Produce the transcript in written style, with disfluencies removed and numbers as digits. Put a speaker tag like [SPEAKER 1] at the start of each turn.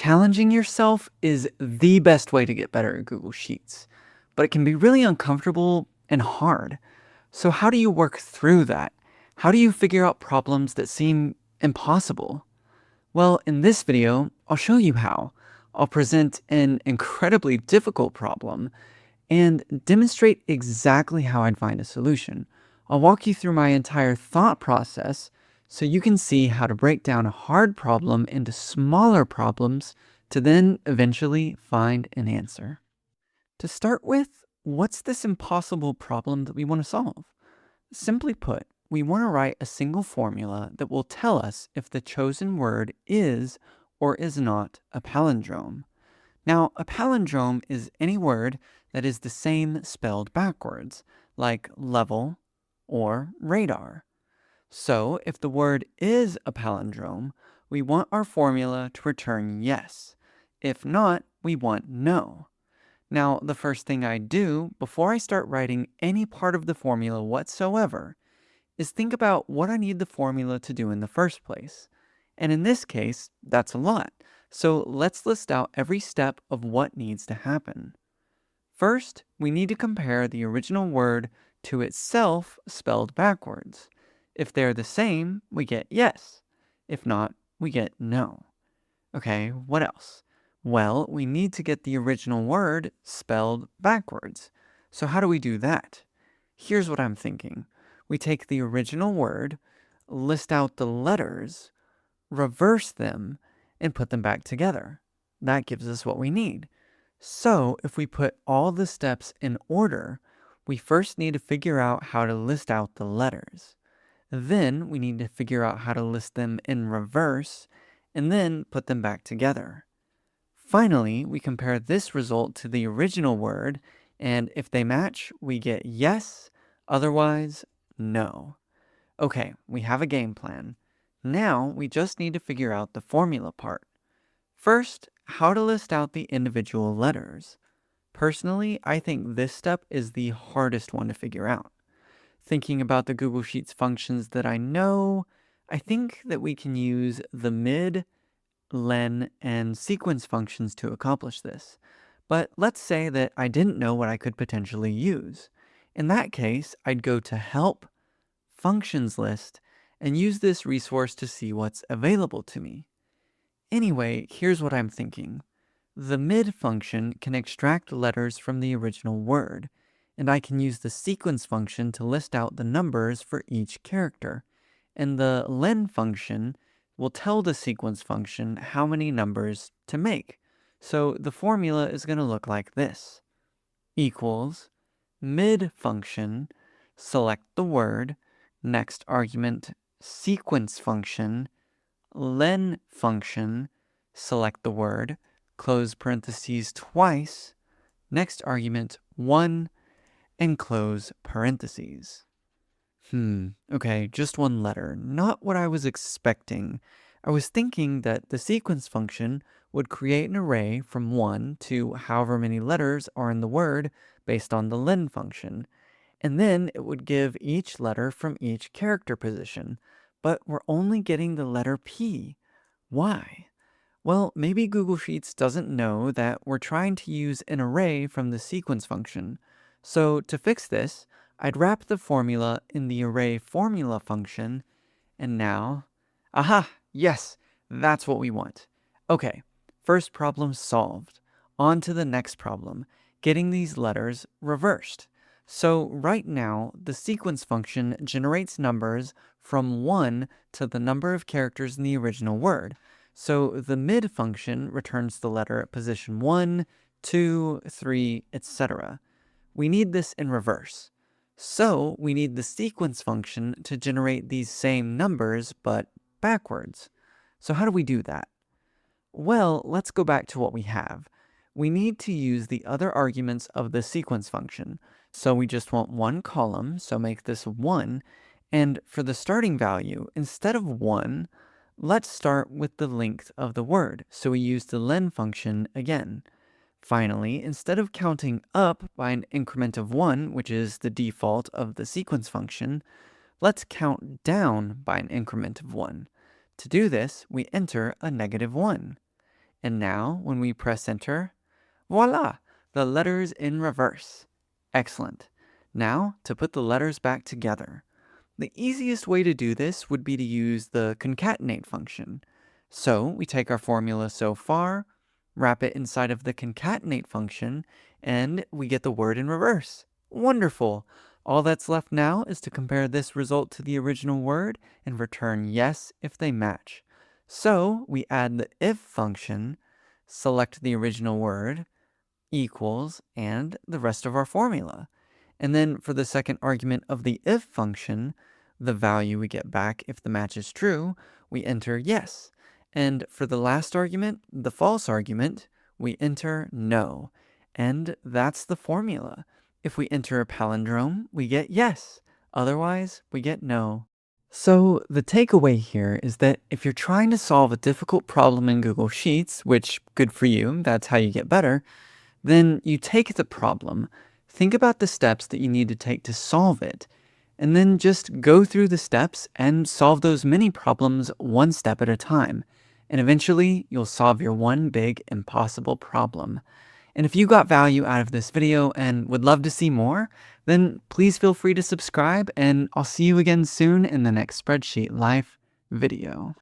[SPEAKER 1] Challenging yourself is the best way to get better at Google Sheets, but it can be really uncomfortable and hard. So, how do you work through that? How do you figure out problems that seem impossible? Well, in this video, I'll show you how. I'll present an incredibly difficult problem and demonstrate exactly how I'd find a solution. I'll walk you through my entire thought process so you can see how to break down a hard problem into smaller problems to then eventually find an answer. To start with, what's this impossible problem that we want to solve? Simply put, we want to write a single formula that will tell us if the chosen word is or is not a palindrome. Now, a palindrome is any word that is the same spelled backwards, like level or radar. So, if the word is a palindrome, we want our formula to return yes. If not, we want no. Now, the first thing I do before I start writing any part of the formula whatsoever is think about what I need the formula to do in the first place. And in this case, that's a lot. So let's list out every step of what needs to happen. First, we need to compare the original word to itself spelled backwards. If they're the same, we get yes. If not, we get no. Okay, what else? Well, we need to get the original word spelled backwards. So how do we do that? Here's what I'm thinking. We take the original word, list out the letters, reverse them, and put them back together. That gives us what we need. So if we put all the steps in order, we first need to figure out how to list out the letters. Then we need to figure out how to list them in reverse, and then put them back together. Finally, we compare this result to the original word, and if they match, we get yes, otherwise, no. Okay, we have a game plan. Now, we just need to figure out the formula part. First, how to list out the individual letters. Personally, I think this step is the hardest one to figure out. Thinking about the Google Sheets functions that I know, I think that we can use the mid, len, and sequence functions to accomplish this. But let's say that I didn't know what I could potentially use. In that case, I'd go to Help, Functions List, and use this resource to see what's available to me. Anyway, here's what I'm thinking. The mid function can extract letters from the original word, and I can use the sequence function to list out the numbers for each character. And the len function will tell the sequence function how many numbers to make. So the formula is going to look like this. Equals mid function, select the word, next argument sequence function, len function, select the word, close parentheses twice, next argument 1, and close parentheses. Okay, just one letter. Not what I was expecting. I was thinking that the sequence function would create an array from 1 to however many letters are in the word based on the len function, and then it would give each letter from each character position. But we're only getting the letter P. Why? Well, maybe Google Sheets doesn't know that we're trying to use an array from the sequence function. So to fix this, I'd wrap the formula in the array formula function, and now, aha, yes, that's what we want. Okay, first problem solved. On to the next problem, getting these letters reversed. So right now, the sequence function generates numbers from 1 to the number of characters in the original word. So the mid function returns the letter at position 1, 2, 3, etc. We need this in reverse. So we need the sequence function to generate these same numbers, but backwards. So how do we do that? Well, let's go back to what we have. We need to use the other arguments of the sequence function. So we just want one column, so make this 1. And for the starting value, instead of 1, let's start with the length of the word. So we use the len function again. Finally, instead of counting up by an increment of 1, which is the default of the sequence function, let's count down by an increment of 1. To do this, we enter a -1. And now, when we press enter, voila, the letters in reverse. Excellent. Now, to put the letters back together. The easiest way to do this would be to use the concatenate function. So we take our formula so far, wrap it inside of the concatenate function, and we get the word in reverse. Wonderful! All that's left now is to compare this result to the original word and return yes if they match. So we add the if function, select the original word, equals, and the rest of our formula. And then for the second argument of the if function, the value we get back if the match is true, we enter yes. And for the last argument, the false argument, we enter no. And that's the formula. If we enter a palindrome, we get yes. Otherwise, we get no. So the takeaway here is that if you're trying to solve a difficult problem in Google Sheets, which good for you, that's how you get better, then you take the problem, think about the steps that you need to take to solve it, and then just go through the steps and solve those mini problems one step at a time. And eventually, you'll solve your one big impossible problem. And if you got value out of this video and would love to see more, then please feel free to subscribe, and I'll see you again soon in the next Spreadsheet Life video.